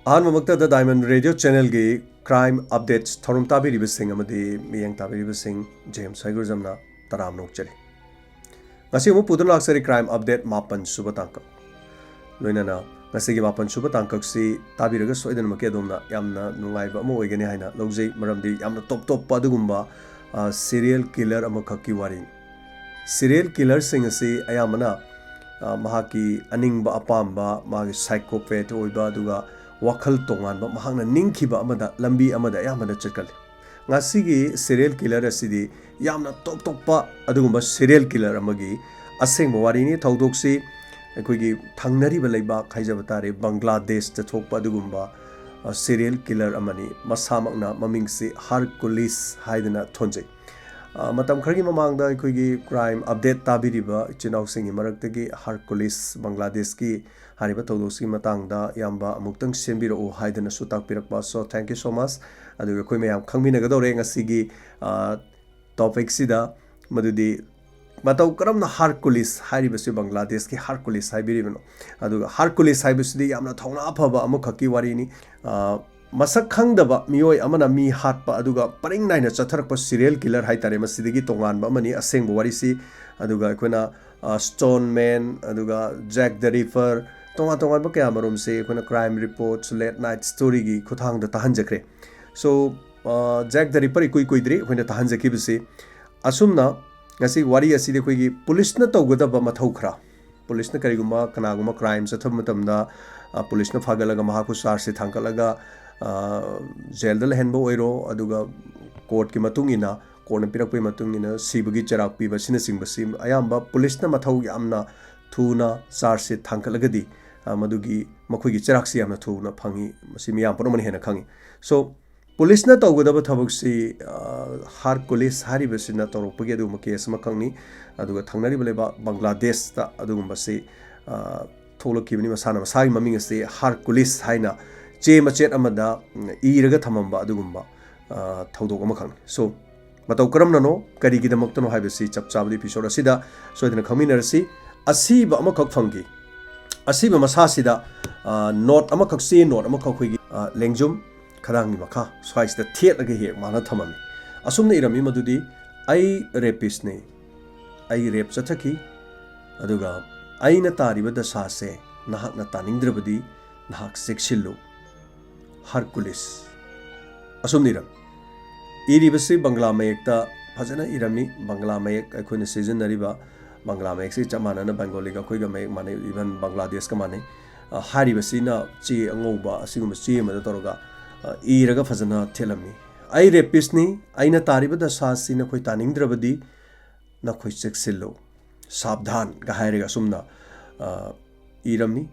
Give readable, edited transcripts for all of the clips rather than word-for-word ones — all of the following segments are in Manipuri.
अहमद डायमंड रेडियो चैनल की क्राइम अपडेट्स थोरम ताबीरिबसिंग अमदी मियंग ताबीरिबसिंग जेम्स हैगुरजमना तराम नोकचरी ngasi mu pudun laksari crime update mapan suba tangkak loinana ngasi gi mapan suba tangkak si tabiraga soidan make domna yamna nungaiba mo oigani haina lojei maramdi yamna top padugumba serial killer amakhaki wari serial killer sing asi ayamana mahaki aningba apamba magi psychopath oiba aduga wakhal tonganba mahangna ningkhiba amada lambi amada yamana chakali ngasi serial killer asidi yamna top adugumba serial killer amagi aseng warini thaudoksi akoigi thangnari balaiba khaijaba tare Bangladesh ta thokpa adugumba serial killer amani masamakna mamingsi Hercules haidana thonjai matam khargi mamangda akoigi crime update tabiriba chinau singi maraktagi Hercules Bangladesh ki hariba thaudoksi matangda yamba amuktang sembiro haidana sutak pirakpa so thank you so much aduga koi mayam khangminagadore ngasigi topic sida madudi matau karamna Hercules hairibasi Bangladesh ki Hercules haibiribano aduga Hercules haibisidi yamna thongna aphaba amukhaki warini masak khangdaba miyoi amana mi hatpa aduga paring naina chatharakpa serial killer haitare masidigi tonganba amani asengba warisi aduga koina Stone Man aduga Jack the Ripper tonganba kaya marum se koina crime reports late night story gi khuthangda tahanjakre so Jack the Ripper ikui kuidri koina tahanjakibisi asumna ngasi wari asidi koigi police na tawgadaba mathau khra police na kariguma kanaguma crime satham matamda police na phagalaga mahaku sar se thangkalaga jail dal henbo oiro aduga court ki matungina court na pirakpai matungina sibagi charak piba sina singbasi ayamba police na mathau yamna thuna sar se thangkalagadi madugi makhoi gi charak si yamna thuna phangi masi miyam poromani hena khangi so police na tawgadaba thabuk si Hercules haribasina torokpagi aduguma case ma khangni aduga thangnari baleba Bangladesh ta adugumba si tholokibani masana masagi maming ase Hercules haina che machet amada iraga thamamba adugumba thaudok ama khangni so matau karamna no kari gi damak tano haibasi chapchabdi episode asida soidina khaminerasi asiba ama khak phangi asiba masasida note ama khak se note ama khak khoigi lengjum खदांगी मखा स्वाइसदा थेटलगे हे माना थममी असुमने इरमी मदुदी आई रेपिस्ट ने आई रेप चथकी अदुगा आइना तारिबा दशासे नाहकना तानिंद्रबदी नाहक सेक्सिल्लो Hercules असुमने इरम इरिबसे बंगला मयकता फजना इरमी बंगला मयक अखोने सीजन नरिबा बंगला मयक से चमाना न बंगाली का कोई मयक माने इवन बांग्लादेश का माने हारिबसिना चे अंगौबा असिगुम चे मद तोरगा ईरगा फजना थेलमी आई रेपिस्टनी आइना तारिबा दशासी नखोय तानिंद्रबदी नखोय चेक्सिल्लो सावधान गाहायरेगा सुमना इरमी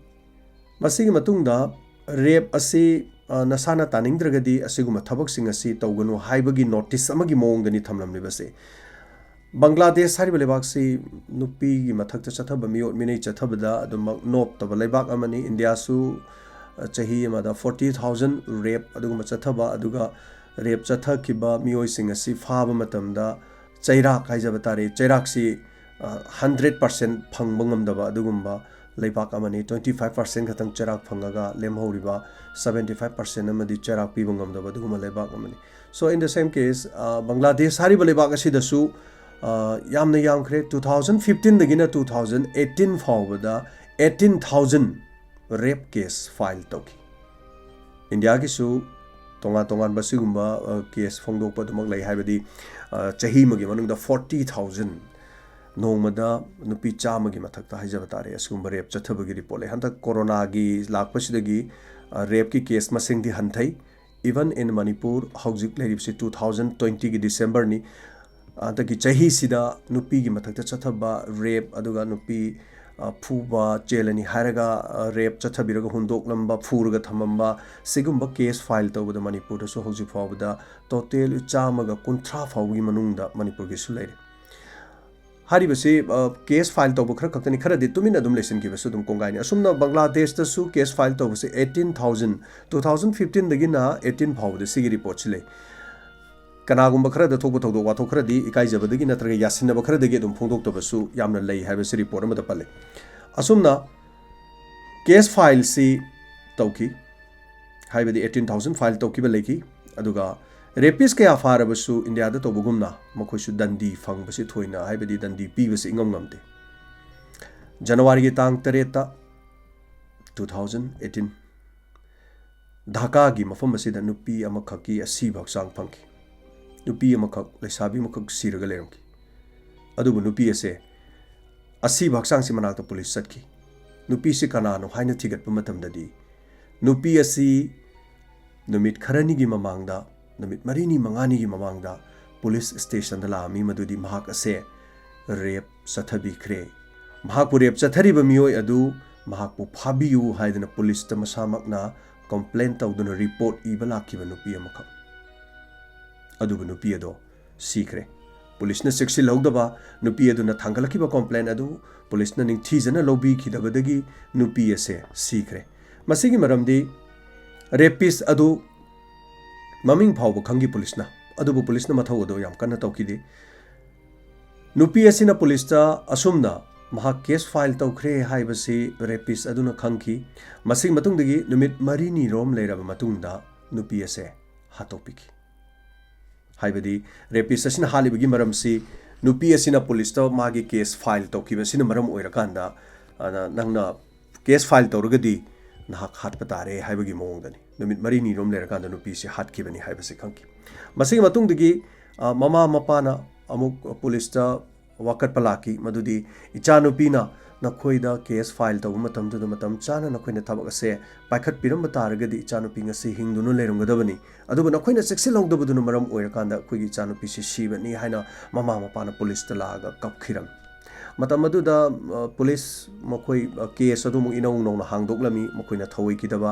मसिगी मतुंगदा रेप असि नसाना तानिंद्रगदी असिगुम थबकसिंग असि तौगनु हाइबगी notice अमगी मोंगदनी थमलमलिबसे Bangladesh hariba lebak si nupi gi mathakta chathaba miot minei chathabada adumak nop taba lebak amani India su chahi amada 40,000 rape aduguma chathaba aduga rape chathakiba mioi sing asi phaba matamda chairak haijaba tare chairak si 100% phangba ngamdaba adugumba leibak amani 25% khatang chairak phangaga lemhoriba 75% amadi chairak piba ngamdaba aduguma leibak amani so in the same case Bangladesh hariba lebak asi dasu yamna yamkhre 2015 dagina 2018 fawbada 18,000 rape case file toki India ki su tonga basigumba case phongdokpa dumak lai haibadi chahi magi manungda 40,000 nongmada nupi chamagi mathakta haijaba tare asugumba rape chathabagi report le hanta corona gi lakpasidagi rape ki case masing di hanthai even in Manipur haujuk leribsi 2020 gi December ni तकी चाही सिदा नुपी की मथक्ता चथबा रेप अदुगा नुपी फूबा चेलनी हारगा रेप चथबिरगा हुंदोकलंबा फूरगा थमंबा सिगुंबा केस फाइल तौबदा मणिपुर दसु हौजि फावबदा टोटल चामगा कुंथ्रा फावगी मनुंगदा मणिपुर की सुलैरे हारिबसे केस फाइल तौब खर खक्तनी खर दि तुमिन अदुम लेसन की बसु दुम कोंगाइनी असुमना बांग्लादेश दसु केस फाइल तौबसे 18,000 2015 दगिना 18 फावबदा सिगी रिपोर्ट सिले कनागुंबा खरद थोबो थोदो वाथो खरदी इकाइजबदगी नत्रगा यासिनबा खरदगी दुम फोंदोक्तबसु यामना लई हाइबसे रिपोर्ट अमदा पल्ले असुमना केस फाइल सी तौकी हाइबदी 18,000 फाइल तौकीबा लेकी अदुगा रेपिस कया फारबसु इंडिया दा तोबगुमना मखोइसु दंडी फंगबसि थोइना हाइबदी दंडी पीबसि इंगम ngमदे जनवरी की तांग 3 2018 ढाका की मफम असिदा नुपी अमखकी असीब हक्सांग फंगी नुपी अमखक लेसाबी मखक सिरग लेरमकी अदुबु नुपी असे असीब हक्सांग सि मनाक्ता पुलिस सटकी नुपी से कनानो हाइना थिगतप मतमददी नुपी असी नुमित खरनी की ममांगदा नुमित मरीनी मंगानी की ममांगदा पुलिस स्टेशन दा लामी मदुदी महाक असे रेप सथबिख्रे महाकु रेप चथरिब मियोय अदु महाकु फाबियु हाइदना पुलिस ता मसामकना कंप्लेन तौदुना रिपोर्ट इबा लाखिबा नुपी अमखक अदुबु नुपी अदो सीखरे पुलिस ने सेक्सी लौदबा नुपी अदुना थांगलखिबा कंप्लेन अदु पुलिस ने निंगथीजना लौबी खिदबदगी नुपी असे सीखरे मसिगी मरमदी रेपिस अदु ममिंग फावब खंगी पुलिस ना अदुबु पुलिस ना मथौ अदो याम कन्ना तौकिदे नुपी असिना पुलिस ता असुमना महा केस फाइल तौखरे हाइबसी रेपिस अदुना खंगी मसिग मतुंगदगी नुमित मरीनी रोम लेरब मतुंगदा नुपी असे हातोपिकी हाइबदी रेपिस असिना हालिबगी मरमसी नुपी असिना पुलिस ता मागी केस फाइल तौखिबसिना मरम ओइरकांदा नंगना केस फाइल तौरगदी नाहक हाटप तारे हाइबगी मोंगदनी नुमित मरीनी रोम लेरकांदा नुपी से हाटखिबनी हाइबसी खंगी मसिग मतुंगदगी ममा मपाना अमुक पुलिस ता वाकट पलाकी मदुदी इचानुपीना नखोइदा केस फाइल तब मतम चाना नखोइना थबक असे पाखत पिरम तारगदी इचानुपी ngasi हिंगदुनु लेरंगदबनी अदुबु नखोइना सेक्सी लौदबदुनु मरम ओइरकांदा खोइगी इचानुपी से सीबनी हाइना ममा मपाना पुलिस तलागा कपखिरम मतम मदुदा पुलिस मखोइ केस अदुमु इनौ नौना हांगदोकलमी मखोइना थवइकिदबा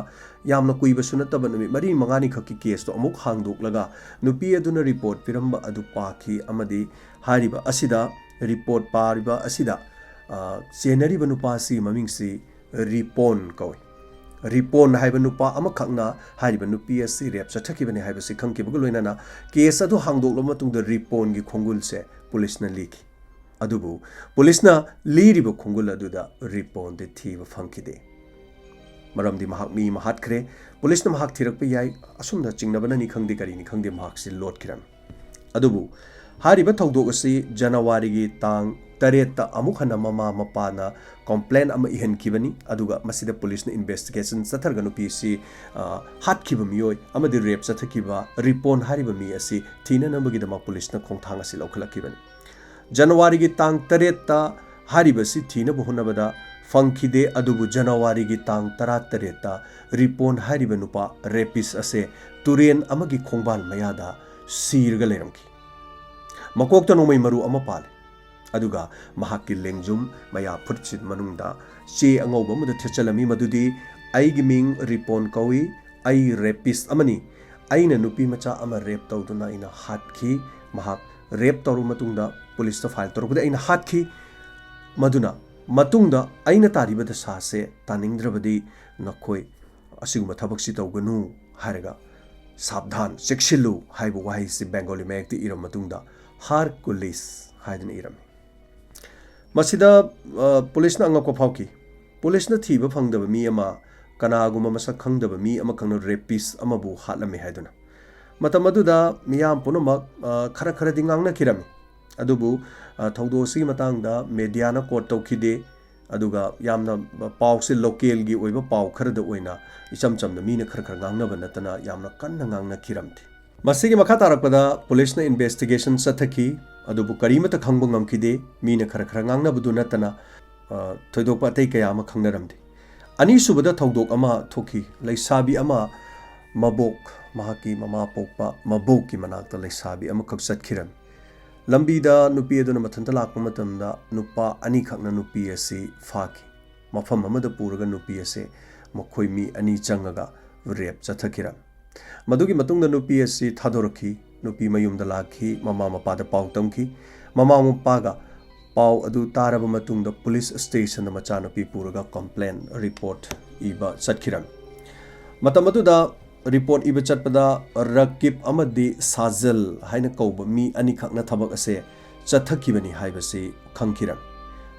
यामना कुइबसु नतब नुमि मरी मंगानी खक्की केस तो अमुक हांगदोकलगा नुपी अदुना रिपोर्ट पिरम अदु पाखी अमदी हारिबा असिदा रिपोर्ट पारिबा असिदा चेनरीबा नुपासी ममिंगसी रिपोन कौई रिपोन हाइबा नुपा अमखकना हारिबा नुपी असि रेप चथकिबने हाइबसि खंकिबगु लोइनाना केस अदु हांगदोकलो मतुंगदा रिपोन गी खोंगुल से पुलिसना लिखी अदुबु पुलिसना लीरिबा खोंगुल अदुदा रिपोन दे थीबा फंकिदे मरमदी महाक मी महातखरे पुलिसना महाक थिरकपा याय असुमदा चिंगनबनानी खंगदे करिनी खंगदे महाक सि लोटखिरम अदुबु हारिबा थौदोक असि जनवरी की तांग 3 अमुक हना ममा मपाना कंप्लेन अमा इहनखिबनी अदुगा मसिदा पुलिस ने इन्वेस्टिगेशन चथरगा नुपी सि हाटखिबा मियोय अमदि रेप चथखिबा रिपोन हारिबा मी असि थीना नबगिदमा पुलिस न खोंथांग असि लौखलखिबनी जनवरी की तांग 3 हारिबा सि थीना बहुनबदा फंखिदे अदुबु जनवरी की तांग 13 रिपोन हारिबा नुपा रेपिस असे तुरेन अमगी खोंबाल मयादा सीरगा लेरमखि मकोक्ता नोमई मरु अमा पाले अदुगा महाकी लेंजुम मया फुटचित मनुंगदा चे अंगौब मुद थेचलमी मदुदी आइगी मिंग रिपोन कौई आई रेपिस अमनी आइना नुपी मचा अमा रेप तौदुना इना हाटखी महाक रेप तौरु मतुंगदा पुलिस ता फाइल तौरबदा इना हाटखी मदुना मतुंगदा आइना तारिबदा सासे तानिंगद्रबदी नखोय असिगुम थबकसि तौगनु हारगा सावधान चेक्सिलु हाइबो वाही से बेंगोली मैक्ति इरम मतुंगदा हार कुलिस हाइदन इरम मसिदा पुलिस ना अंगको फाउकी पुलिस ना थीबा फंगदब मी अमा कनागुम मसक खंगदब मी अमा खंगनो रेपिस अमाबु हाटलमे हाइदुना मतम अदुदा मियाम पुनमक खरा खरा दिंगांगना किरमी अदुबु थौदोसी मतांगदा मीडियाना कोट तौखिदे अदुगा यामना पाउसे लोकल गी ओइबा पाउ खरद ओइना इचम चमना मीना खर खर गांगना बनतना यामना कन्ना गांगना किरमथि मसिगी मखा तारकपदा पुलिस ने इन्वेस्टिगेशन चथखी अदुबु करीमत खंगब ngमखिदे मीना खर खर गांगनाबदु नतना थोइदोक अतै कया अमा खंगनरमदे अनि सुबदा थौदोक अमा थोखी लैसाबी अमा मबोक महाकी ममा पोकपा मबोक की मनाक्ता लैसाबी अमा खक चतखिरम लंबीदा नुपी अदुना मथंता लाकपा मतमदा नुपा अनि खकना नुपी असी फाकी मफम अमदा पुरगा नुपी असे मखोय मी अनि चंगगा रेप चथखिरम मदुगी मतुंगदा नुपी असी थादोरखी नुपी मयुमदा लाखी ममा मपादा पाउ तमखी ममा मपागा पाउ अदु तारब मतुंगदा पुलिस स्टेशन मचा नुपी पुरगा कंप्लेन रिपोर्ट इबा चतखिरम मतम अदुदा रिपोर्ट इबा चतपदा रकिब अमदी साजल हाइना कौब मी अनि खकना थबक असे चथखिबनी हाइबसे खंखिरम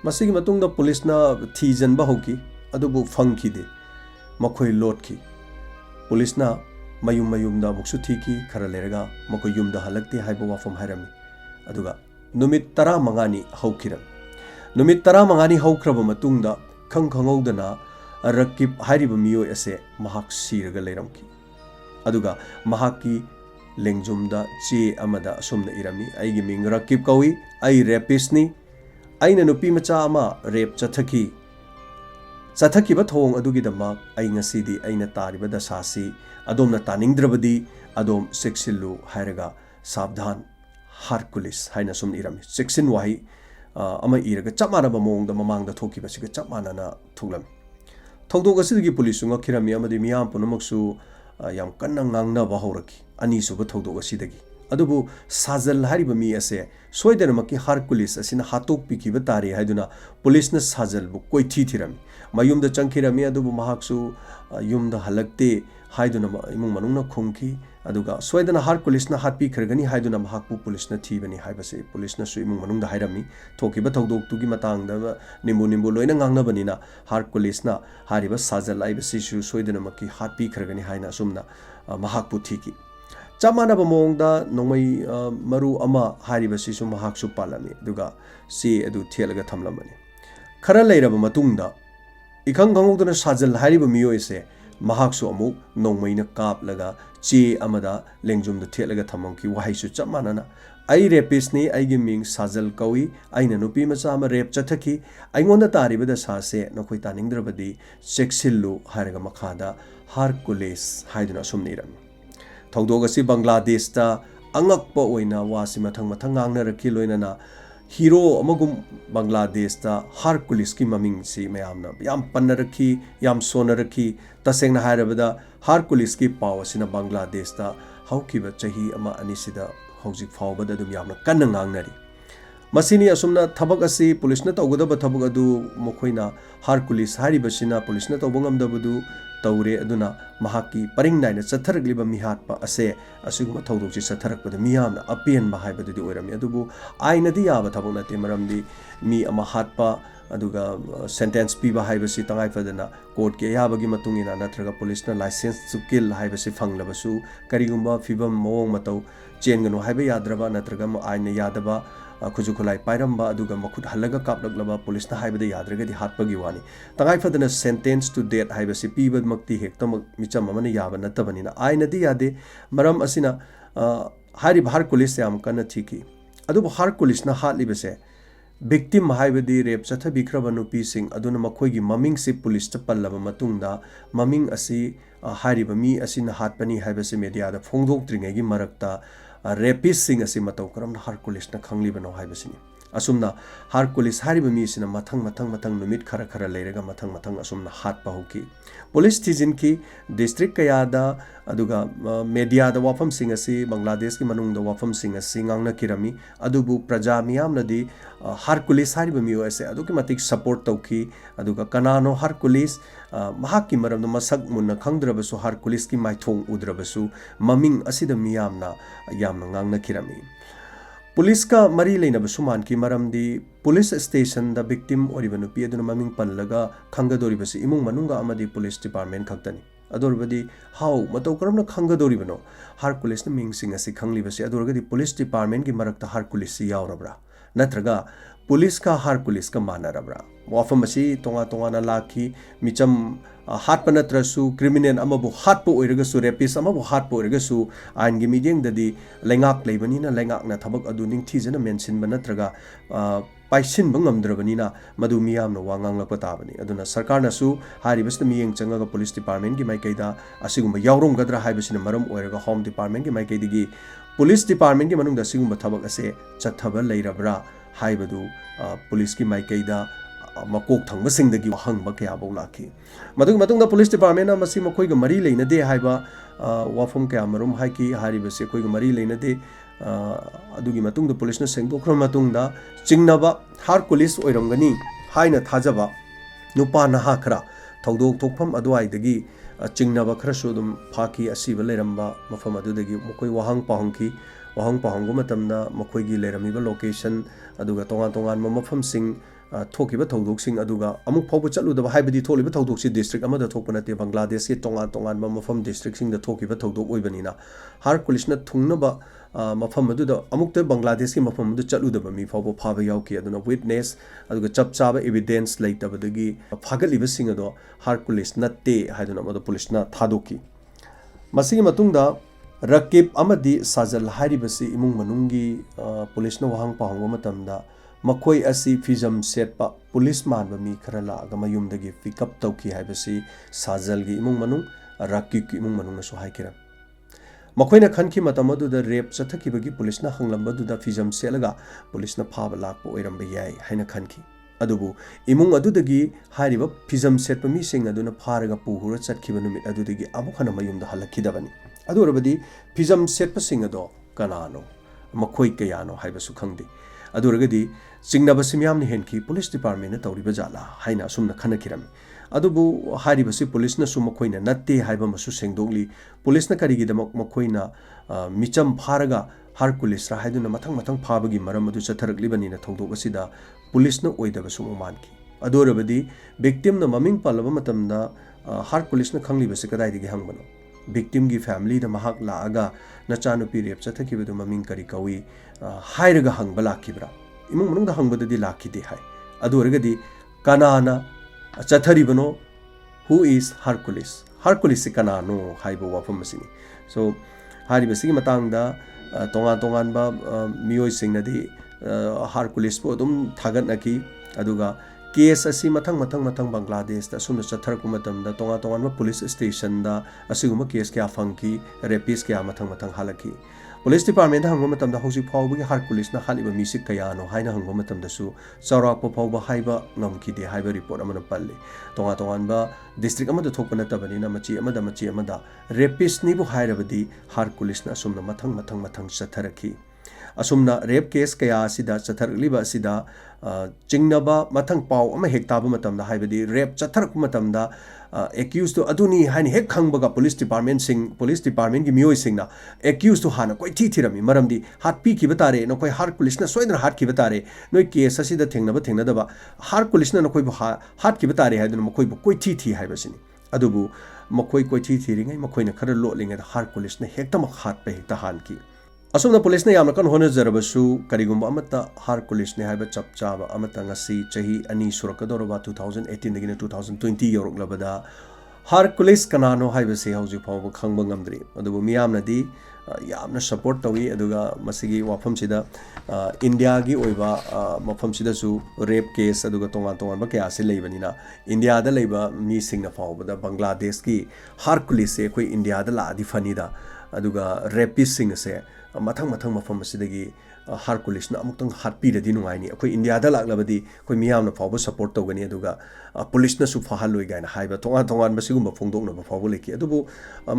मसिगी मतुंगदा पुलिसना थीजनबा होकी अदुबु फंखिदे मखोय लोटखी पुलिसना mayum mayumda muksu thiki khara lerega mako yumda halakti haiba wafam hairami aduga numit tara mangani haukiram numit tara mangani haukraba matungda khangkhangowdana rakip hairiba miyo ase mahak siraga leiramki aduga mahaki lengjumda che amada asumna irami aigi ming rakip kawi ai rapist ni aina nupi macha ama rape chathaki ba thong adugi dama ai ngasidi aina tariba da sasi adom na taningdrabadi adom sexilu hairaga sabdhan Hercules haina sum irami sexin wahi ama iraga chamana ba mong da mamang da thoki ba siga chamana na thulam thongdo gasigi police nga khirami amadi miyam punamaksu yam kanna ngangna ba horaki ani suba thongdo gasidagi adubu sajal hariba mi ase soidana maki Hercules asina hatok pikiba tari haiduna police na sajal bu koi thirami mayum da changkhirami adubu mahaksu yumda halakte haiduna imung manungna khungki aduga soidana Hercules na hatpi khirgani haiduna mahakpu police na thibani haibase police na su imung manungda hairami thokiba thogdok tugi matangda nimbu loina ngangna banina Hercules na hariba sajal aibasi su soidana maki hatpi khirgani haina sumna mahakpu thiki chamana ba mongda nongmai maru ama haribasi su mahaksu palami aduga si adu thelaga thamlamani khara leiraba matungda ikhang gangodana sajal hariba miyoise mahaksu amuk nongmaina kaplaga che amada lengjum da thelaga thamamki wahaisu chamanana ai rapist ni aigi ming sajal kawi aina nupi macha ama rape chathaki aingonda tariba da sase nokoi taningdrabadi sexillu haraga makhada Hercules haiduna sumniram thogdogasi Bangladesh ta angakpa oina wasi mathang ngangnaraki loinana hero amagum Bangladesh ta Hercules ki maming si mayamna yam pannaraki yam sonaraki tasengna hairabada Hercules ki pawasina Bangladesh ta haukiba chahi ama anisida hojik fawbada dum yamna kanna ngangnari masini asumna thabak asi police na tawgadaba thabak adu mokoina Hercules haribasina police na tawbangamdabadu taure aduna mahaki paring naina chathargliba mihatpa ase asuguma thawdokchi chatharakpada miyamna apen mahaibadudi oirami adubu ainadi yaba thabaknate maramdi mi ama hatpa aduga sentence piba haibasi tangai fadana court ke yabagi matungina natraga police na license to kill haibasi phanglabasu karigumba fibam mawong matau chenganu haiba yadraba natraga mo aina yadaba खुजुखुलाई पाइरम्बा अदुगा मखुद हल्लगा कापलगलबा पुलिस ना हाइबदे याद्रगदि हातपगी वानी तंगाई फदना सेंटेंस टू डेथ हाइबसी पीबदमक्ति हेक्तमक मिचम अमने याबा नतबनिना आइनदि यादे मरम असिना हारिब Hercules याम कन थिकी अदुब Hercules ना हातलिबसे victim हाइबदि रेप चथबिख्रबा नुपीसिंग अदुना मखोइगी ममिंग से पुलिस च पल्लबा मतुंगदा ममिंग असि हारिब मी असिना हातपनी हाइबसे मीडिया दा फोंगदोक्त्रिङैगी मरक्ता rapist sing asi matau karamna Hercules na khanglibano haibasini asumna Hercules hariba mi sina mathang numit khara leiraga mathang asumna hat pahuki police tijin ki district kayada aduga media da wafam sing asi Bangladesh ki manung da wafam sing asi ngangna kirami adubu praja miyam nadi Hercules hariba mi ose aduki matik support tauki aduga kanano Hercules mahaki maram da masak munna khangdrabasu Hercules ki maithong udrabasu maming asida miyamna yamna ngangna kirami police का मरी लेना बसुमान की मरम दी पुलिस स्टेशन द विक्टिम ओरिबनु पी अदुना ममिंग पल्लगा खंगदोरिबसी इमुंग मनुंगा अमदी पुलिस डिपार्टमेंट खक्तनी अदोरबदी हाउ मतौ करमना खंगदोरिबनो Hercules न मिंगसिंग असि खंगलिबसी अदोरगदी पुलिस डिपार्टमेंट की मरक्ता Hercules सि यावरबरा नत्रगा पुलिस का Hercules का मानरबरा वाफम असि तोंगा ना लाखी मिचम हातप नत्रसु क्रिमिनल अमबु हातप ओइरगसु रेपिस अमबु हातप ओइरगसु आइनगी मीडियम ददी लेंगाक लेबनिना लेंगाकना थबक अदु निंगथीजना मेंशन बनत्रगा पाइसिन बंगमद्रबनिना मदु मियामनो वांगांगलप ताबनी अदुना सरकारनासु हारिबसना मियेंग चंगागा पुलिस डिपार्टमेंट की माइकैदा असिगुम यावरोंगद्रा हाइबसिना मरम ओइरगा होम डिपार्टमेंट की माइकैदिगी पुलिस डिपार्टमेंट की मनुंगदा सिगुम थबक असे चथबा लेरबरा हाइबदु पुलिस की माइकैदा मकोक थंगबसिंगदगी हंगबा कयाबौ लाखी मदुग पुलिस डिपार्टमेंट मसी मखोइग मरी लेनदे हाइबा वाफम कया मरुम हाइकी हारिबसे कोइग मरी लेनदे अदुगी मतुंग पुलिस न सेंगदोख्र मतुंगदा चिंगनबा Hercules ओइरंगनी हाइना थाजबा नुपा नहा खरा थौदोक थोकफम अदुवाइदगी चिंगनबा खरसु दुम फाकी असीबा लेरंबा मफम अदुदगी मखोइ वाहंग पाहंकी वाहंग पाहंगु मतमना मखोइगी लेरमिबा लोकेशन अदुगा तोंगान मफम सिंग थोकिबा थौदोकसिंग अदुगा अमुक फावबा चलुदबा हाइबदि थोलिबा थौदोकसि डिस्ट्रिक्ट अमदा थोकपा नते बांग्लादेश के तोंगान तोंगान मफम डिस्ट्रिक्ट सिंग द थोकिबा थौदोक ओइबनिना हारकुलिसना थुंगनबा मफम अदुदा अमुक बांग्लादेश की मफम अदु चलुदबा मी फावबा फाबा याउकी अदुना विटनेस अदुगा चप चाबा एविडेंस लेतबदगी फागलिबा सिंग अदो हारकुलिस नते हाइदुना मदो पुलिसना थादोकी मसिगी मतुंगदा रकीब अमदी साजल हारिबसी इमुंग मनुंगी पुलिसना वहांग पाहंगो मतमदा मखोई असी फिजम सेटपा पुलिस मानबा मी खरा लागा मयुमदगी पिकअप तौकी हाइबसी साजलगी इमुंग मनुंग रकीब की इमुंग मनुंग नसो हाइकिरा मखोइना खनखि मतम अदुदा रेप चथकिबगी पुलिसना हंगलंबदुदा फिजम सेलगा पुलिसना फाबा लाकपा ओइरंबा याय हाइना खनखि अदुबु इमुंग अदुदगी हारिबा फिजम सेटपा मी सिंग अदुना फारगा पुहुरा चटखिबा नुमित अदुदगी अमुखना मयुमदा हलखिदबनी अदुरबदी फिजम सेटपा सिंग अदो कनानो मखोई कयानो हाइबसु खंगदि अदुरगदी चिंगनबसि मियामनि हेनखि पुलिस डिपार्टमेंट तौरिबा जाला हाइना असुमना खनखिरमी अदुबु हारिबसि पुलिसना सु मखोइना नत्ते हाइबा मसु सेंगदोगली पुलिसना करिगिदमक मखोइना मिचम फारगा हारकुलिस रा हाइदुना मथंग मथंग फाबगी मरम अदु चथरकलिबनिना थौदोक असिदा पुलिसना ओइदबसु मानखि अदुरबदी विक्टिम न ममिंग पालबा मतमदा हारकुलिसना खंगलिबसि कदाइदिगे हंगबनो विक्टिम की फैमिली द महाक लागा नचानुपी रेप चथकिबदु ममिंग करी कवी हाइरगा हंगबा लाखिब्रा इमुंग मनुंग the हंगबददि लाखिदे hi अदुरगदि Kanana चथरिबनो who is हारकुलिस से कनानो हाइबो वाफम मसिनी सो हारिबसिगी मतांगदा तोंगा तोंगानबा मियोय सिंगनदि हारकुलिस पो अदुम थागतनकी अदुगा केस असी मथंग मथंग मथंग बांग्लादेश दा सुन चथरक मतमदा तोंगा तोंगानबा पुलिस स्टेशन दा असिगुम केस क्या फंकी रेपिस क्या मथंग मथंग हालकी पुलिस डिपार्टमेंट दा हंगो मतमदा हौजि फावबगी हारकुलिस ना हालिबा मिसि कयानो हाइना हंगो मतमदसु चौराकपा फावबा हाइबा ngमखिदे हाइबा रिपोर्ट अमना पल्ले तोंगा तोंगानबा डिस्ट्रिक्ट अमदा थोकपा नतबनिना मची अमदा रेपिस निबु हाइरबदी हारकुलिस ना सुमना मथंग मथंग मथंग चथरखी असुमना रेप केस कया असिदा चथरलिबा असिदा चिंगनबा मथंग पाव अमा हेक ताबा मतमदा हाइबदी रेप चथरक मतमदा एक्यूज तो अदुनी हाइनि हेक खंगबगा पुलिस डिपार्टमेंट की मियोय सिंगना एक्यूज तो हाना कोई थी मरमदी हाथ पीखिबा तारे नकोय हारकुलिसना सोइदना हाटखिबा तारे नोय केस असिदा थेंगनबा हारकुलिसना नकोय हाटखिबा तारे हाइदुना मकोय कोई थी हाइबसिनी अदुबु मकोय कोई थी रिंगै मकोयना खरा लोलिंगै हारकुलिसना हेक्तमक हाटपा हेक्ता हानकी असुमना पुलिस ने यामना कन होनजरबसु करिगुम्बा अमता हारकुलिस ने हाइबा चपचाबा अमता ngasi चाही अनि सुरकदोरबा 2018 दगिने 2020 योरकलबदा हारकुलिस कनानो हाइबसे हौजि फावबा खंबा ngमद्रि अदुबु मियामनादि यामना सपोर्ट तवी अदुगा मसिगी वाफमसिदा इंडिया की ओइबा मफमसिदासु रेप केस अदुगा तोंगान तोंगानबा कयासे लेबनिना इंडिया दा लेबा मी सिंगना फावबदा बांग्लादेश की हारकुलिस से कोई इंडिया दा लादि फनीदा अदुगा रेपिस सिंग से मथंग मथंग मफम असिदगी हारकुलिसना अमुक्तंग हाटपीरदि नुंगाइनी अखोय इंडियादा लाक्लबदि अखोय मियामना फावबा सपोर्ट तौगनी अदुगा पुलिसना सु फाहलोय गायना हाइबा तोंगा तोंगान मसिगुम्बा फोंदोकनबा फावबा लेखि अदुबु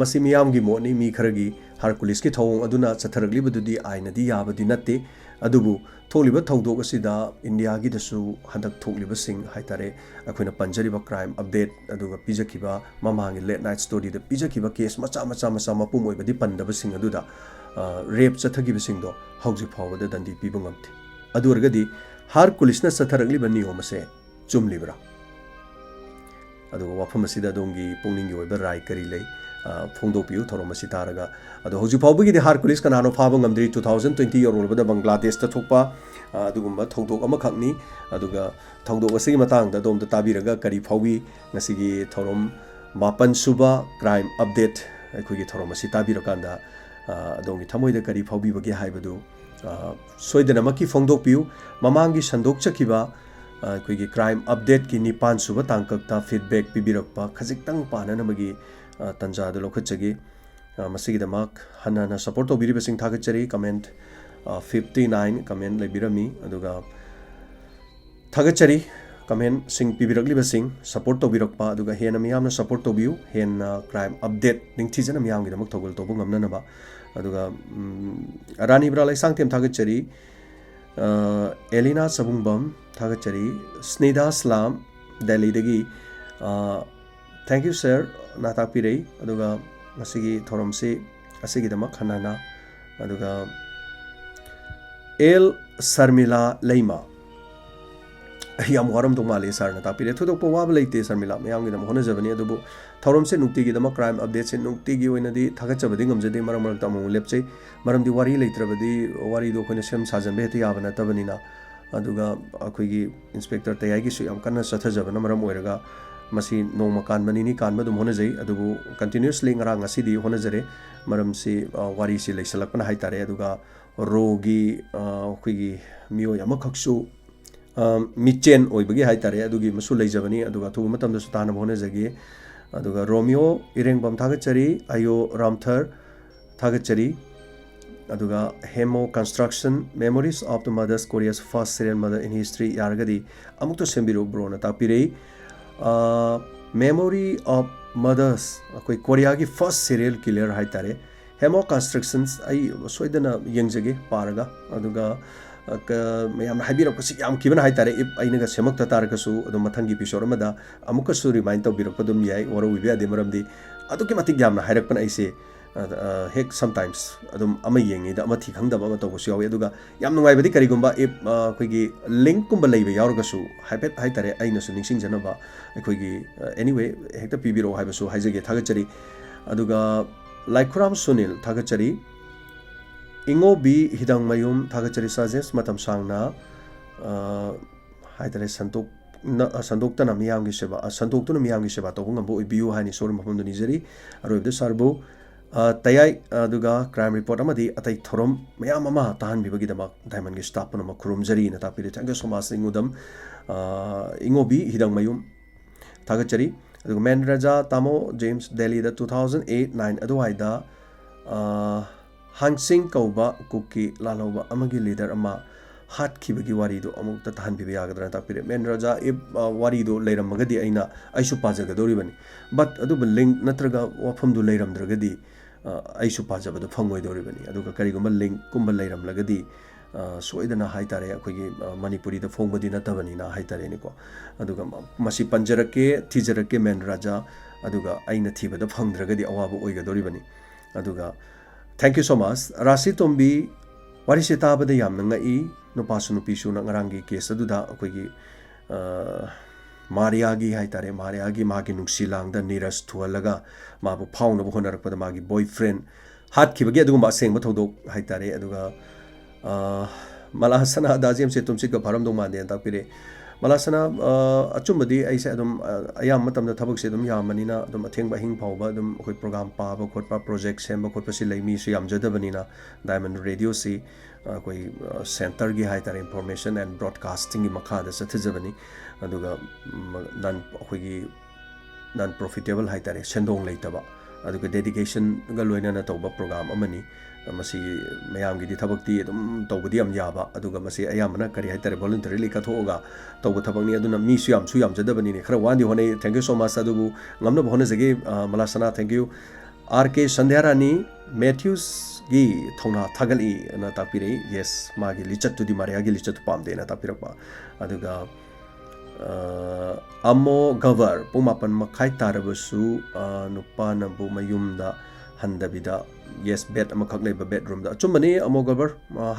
मसि मियामगी मोनी मी खरगी हारकुलिस की थौंग अदुना चथरगलिबदुदि आइनदि याबदि नत्ते अदुबु थोलिबा थौदोक असिदा इंडिया की दसु हंदक थोकलिबा सिंग हाइतारे अखोयना पंजरिबा क्राइम अपडेट अदुगा पिजखिबा ममांगी लेट नाइट स्टोरी द पिजखिबा केस मचा मपुम ओइबदि पंदबा सिंग अदुदा रेप चथगिबसिंगदो हौजि फावबदा दंडी पीबा ngमथि अदुरगदि हारकुलिसना चथरगलिबा नियम असे चुमलिब्रा अदुगा वाफम असिदा दोंगी पुंगनिंगी ओइबा राय करि लै फोंदोपियु थोरम असि तारगा अदो हौजि फावबगिदि हारकुलिस कनानो फाबा ngमद्रि 2020 योरलबदा बांग्लादेश ता थोकपा अदुगुम्बा थौदोक अमा खक्नी अदुगा थौदोक असिगी मतांगदा दोमदा ताबिरगा करि फावबी ngasiगी थोरम 8 सुबा क्राइम अपडेट अखोगी थोरम असि ताबिरकांदा अदोंगी थमोइदा करी फाउबीबगे हाइबदु सोइदनमकी फोंदोकपियु ममांगी संदोकचखिबा अखोगी क्राइम अपडेट की 9 सुबा तांककता फीडबैक पिबिरकपा खजिक्तंग पाननमगी तंजादु लोखचगी मसिगिदमक हन्ना सपोर्ट तौबिरिबसिंग थागचरी कमेंट 59 कमेंट लेबिरमी अदुगा थागचरी कमेंट सिंग पिबिरकलिबसिंग सपोर्ट तौबिरकपा अदुगा हेना मियामना सपोर्ट तौबियु हेना क्राइम अपडेट निंगथिजना मियामगिदमक थौगल तौबु ngamnanaba अदुगा रानी ब्रा लाइसांग तेम थागचरी एलिना सबुंगबम थागचरी स्नेदा स्लाम दिल्ली दगी थैंक यू सर नातापिरे अदुगा मसिगी थोरमसे असिगिदमक खनाना अदुगा एल शर्मिला लैमा याम वारम तो माले सर ना तापीरे थोदोक वाब लेते सर मिला मयाम गिदम होनजबनी अदुबु थौरम से नुक्ति गिदम क्राइम अपडेट से नुक्ति गी ओइनदी थागचबदि ngमजदे मरम मरक तमु लेपचे मरम दि वारी लेत्रबदि वारी दो खोने सेम साजन बेते याबना तबनिना अदुगा अखोइगी इंस्पेक्टर तयागी सु याम कन्ना सथजबना मरम ओइरगा मसी नोमा कानबनिनी कानबदुम होनजै अदुबु कंटिन्यूअसली ngara ngasidi honajare मरम से वारी से लेसलकना हाइतारे अदुगा रोगी अखोइगी मियो यामखक्सु मिचेन ओइबगी हाइतारे अदुगी मसु लेजबनी अदुगा थु मतम दसु ताना होनजगी अदुगा रोमियो इरेंगबम थागचरी आयो रामथर थागचरी अदुगा हेमो construction memories of the mothers Korea's first serial mother in history यारगदी अमुक तो सेंबिरो ब्रोना तापिरे मेमोरी ऑफ मदर्स कोई कोरिया की फर्स्ट सीरियल किलर हाइतारे हेमो कंस्ट्रक्शंस आई सोइदना यंगजगे पारगा अदुगा मैम हाइबिरकसी याम किबन हाइतारे इप आइनगा सेमक तारकसु अदुम मथंगी एपिसोड अमदा अमुकसु रिमाइंड तौबिरकपदुम याय वरो विबे आदि मरमदी अदुके मतिक यामना हाइरकपन आइसे हेक समटाइम्स अदुम अमा येंगीदा अमा थि खंगदब अमा तौबसु यावे अदुगा याम नुंगाइबदि करिगुंबा इप अखोइगी लिंक कुंबा लेबे यावरगसु हाइपेट हाइतारे आइनसु निंगसिंग जनबा अखोइगी एनीवे हेक्ता पिबिरो हाइबसु हाइजगे थागचरी अदुगा लाइखुराम सुनील थागचरी इंगो बी हिदंग मयूम थागचरी सजेस्ट मतम सांगना हाइतारे संतोक्तना मियामगी सेवा संतोक्तुना मियामगी सेवा तौबंगबो इबियु हानि सोर मफमदु निजरी अरोइबदे सरबो तयाई अदुगा क्राइम रिपोर्ट अमदी अतै थोरम मयाम अमा ताहन बिबगिदमक डायमंड गे स्टाफ पनम खुरुमजरी न तापिरे thank you so much Ingudam इंगो बी हिदंग मयूम थागचरी अदुगा मैन राजा तामो जेम्स दिल्ली दा 2008-9 अदुवाइदा हांगसिंग कौबा कुकी लालौबा अमगी लीडर अमा हाथ खिबगी वारीदो अमुक्ता ताहन बिबे यागदरा तापिरे मैन राजा इब वारीदो लेरमगदी अइना आइसु पाजगदोरिबनी बट अदुब लिंक नत्रगा वाफमदु लेरमद्रगदी आइसु पाजबदो फंगोइदोरिबनी अदुगा करिगुम लिंक कुंबा लेरमलगदी सोइदना हाइतारे अखोइगी मणिपुरी दा फोंगबदी नतबनीना हाइतारे निको अदुगा मसी पंजरके थिजरके मैन राजा अदुगा आइना थिबदा फंगद्रगदी अवाबो ओइगदोरिबनी अदुगा थैंक यू सो मच राशि तोंबी वारिसे ताबदा यामना ngai नुपासु नुपीसु नंगरांगी केस अदुदा अखोइगी मारियागी हाइतारे मारियागी मागी नुक्सिलांगदा नीरज थुअलगा माबु फाउनबो होनरकपदा मागी बॉयफ्रेंड हाथ खिबगे अदुगुंबा सेंगबो थौदोक हाइतारे अदुगा मलासना दाजिम से तुमसिक भरमदो मांदे तापिरे मलासना अचुमबदी ऐसे अदुम अयाम मतमदा थबक से अदुम यामनिना अदुम अथेंग बहिंग फावबा अदुम अखोइ प्रोग्राम पाबा खोटपा प्रोजेक्ट सेंबा खोटपा सि लैमी सु यामजदबनिना डायमंड रेडियो से कोई सेंटर की हाइतारे इंफॉर्मेशन एंड ब्रॉडकास्टिंग की मखादा सथजबनी अदुगा नॉन प्रॉफिटेबल हाइतारे सेंदोंग लेतबा अदुगा डेडिकेशन गा लोइना तौबा प्रोग्राम अमनी मसी मयाम गी थबक्ति अदुम तौबदी यम याबा अदुगा मसी अयामना करी हाइतारे वॉलंटरीली कथोगा तौबा थबकनी अदुना मी सु याम जदबनी ने खरा वांदी होने थैंक यू सो मच अदुबु ngamna होने जगे मलासना thank you R K. Sandhyarani Matthews गी थौना थागली ना तापिरे यस मागी लिचतुदी मारियागी लिचतु पामदे ना तापिरपा अदुगा अमो गवर पुमापन मखाई तारबसु नुपा नबु मयुमदा हंदबिदा यस बेड अमखक लेबा बेडरूम दा चुमबनी अमो गवर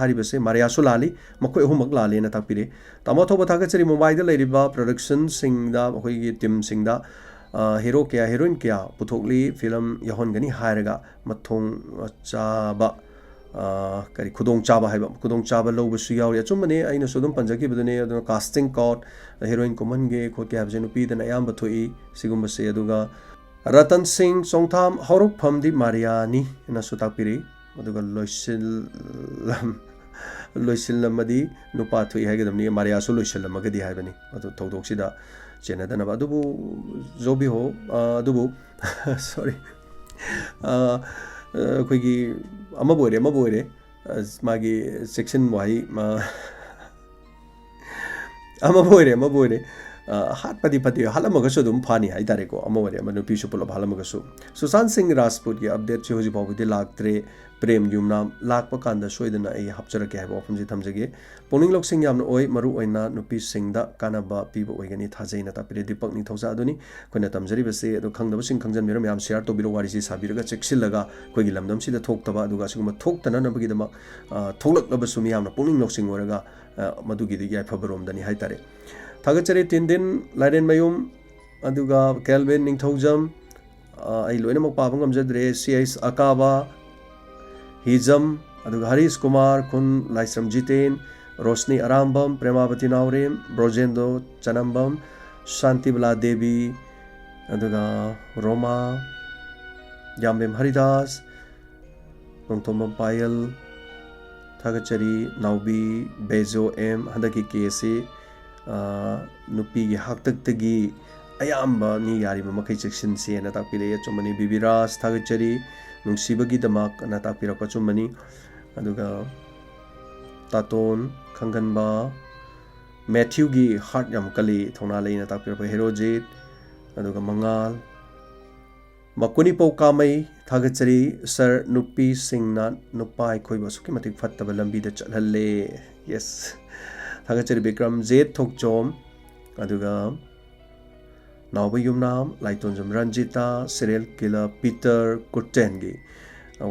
हारिबसे मारियासु लाली मखोय हुमक लाले ना तापिरे तमो थोबा थागचरी मुंबई दा लेरिबा प्रोडक्शन सिंगदा अखोयगी टीम सिंगदा हीरो क्या हीरोइन क्या पुथोकली फिल्म यहोनगनी हायरगा मथोंग चाबा करी खुदोंग चाबा है खुदोंग चाबा लौबसु यावरी अचुमने अइना सुदुम पंजकीबदने अदुना कास्टिंग कॉट हीरोइन कुमनगे खोके हाबजे नुपीदना याम बथोई सिगुमबसे अदुगा रतन सिंह सोंगथाम हौरुक फमदी मारियानी ना सुताकपिरी अदुगा लोइसिलमदी नुपा थोई हाइगदमनी मारियासु लोइसिलमगदी हाइबनी अदु थौदोक्सिदा चेनदनबा अदुबु जोबी हो अदुबु सॉरी अखोइगी अमा बोइरे मागी सेक्शन वाई अमा बोइरे हाथ पति पति हालमगसु दुम फानी हाइतारेको अमा बोइरे मनु पिसु पुलब हालमगसु सुशांत सिंह राजपूत की अपडेट से होजी बाबुदे लाक्त्रे प्रेम युमना लाकप कांदा सोइदना ए हपचरके हाइबो अफमजि थमजगे पोनिंग लोकसिंग यामना ओइ मरु ओइना नुपि सिंगदा कानाबा पीबो ओइगनी थाजैना तापिरे दीपक नि थौजा अदुनी खोइना तमजरिबसे अदु खंगदब सिंग खंगजन मिरम याम शेयर तोबिरो वारिसि साबिरगा चेक्सिलगा खोइगी लमदम सिदा थोक्तबा अदुगा सिगुम थोक्तना नबगिदमा थोलकलबसु मियामना पोनिंग लोकसिंग ओरगा मदुगिदि याइ फबरोमदनी हाइतारे थागचरी तिंदिन लाइरेन मयूम अदुगा केल्विन निंगथौजम आई लोइनमक पाबा ngamjadre CH अकाबा हिजम अदुगा हरीश कुमार खुन लाइसम जितेन रोशनी अरामबम प्रेमावती नावरेम ब्रोजेंदो चनम्बम शांतिबला देवी अदुगा रोमा यामेम हरिदास नोंथोमम पायल थागचरी नाउबी बेजो एम हंदकी केसी नुपी की हकतगी अयाम्बा नि यारिबा मखै चेक्सिन से न ताकपिले चुमनी बिबिराज थागचरी नुंसीबगी दमक न ताकपिरक चुमनी अदुगा तातोन खंगनबा मैथ्यू की हार्ट यम कली थोना लेना ताकपिरक हेरोजित अदुगा मंगाल मकुनी पौ कामई थागचरी सर नुपी सिंगना नुपा अखोइब सुकी मतिक फत्तब लंबी द चलहल्ले यस थागचरी विक्रम जेत थोकचोम अदुगा नावब युमनाम लाइतोंजम रंजिता सिरियल किलर पीटर कुटेंगी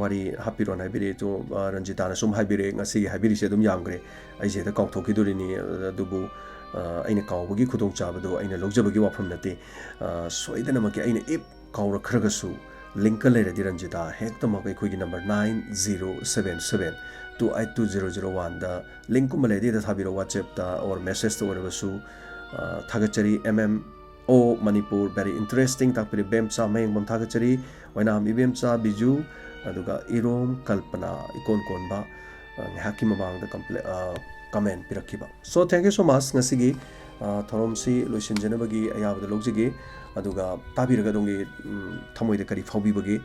वारी हापिरोन हाइबिरे तो रंजिता न सुम हाइबिरे ngasi हाइबिरि से दुम यामग्रे आइसे द काउथोकिदुरिनी दुबु अइने काउबगी खुदों चाबदो अइने लौजबगी वाफम नते सोइदनमके अइने इप काउर खरगसु लिंक लेरदि रंजिता हेक्तमक अखोइगी नंबर 9077282001 दा लिंक कुम लेदि दा थाबिरो WhatsApp दा और मैसेज तो ओरबसु थागचरी MMO मणिपुर वेरी इंटरेस्टिंग ताकपिरि बेमचा मयंगबम थागचरी वैनाम इबेमचा बिजू अदुगा इरोम कल्पना इकोन कोनबा हाकी मबांग दा कमेंट पिरखिबा so thank you so much ngasi थोरमसी लोइसिनजनबगी अयाबद लोगजिगी अदुगा ताबिरगा दोंगी थमोइद करी फाउबीबगी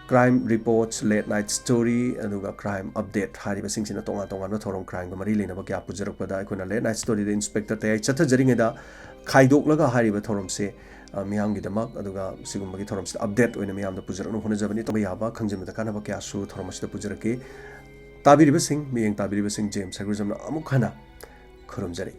crime reports late night story अदुगा क्राइम अपडेट हारिबा सिंगसिना तोंगा तोंगा न थोरम क्राइम गा मरी लेनबा क्या पुजरकपदा अखोना लेट नाइट स्टोरी द इंस्पेक्टर तय चथजरिंगेदा खाइदोकलगा हारिबा थोरमसे मियामगी दमक अदुगा सिगुमबगी थोरमसे अपडेट ओइना मियामदा पुजरकनु होनजबनी तबा याबा खंजमदा कानबा क्या सु थोरमसे पुजरके ताबिरिबा सिंग मियंग ताबिरिबा सिंग जेम्स सगुजमना अमुक खना खुरुमजरी।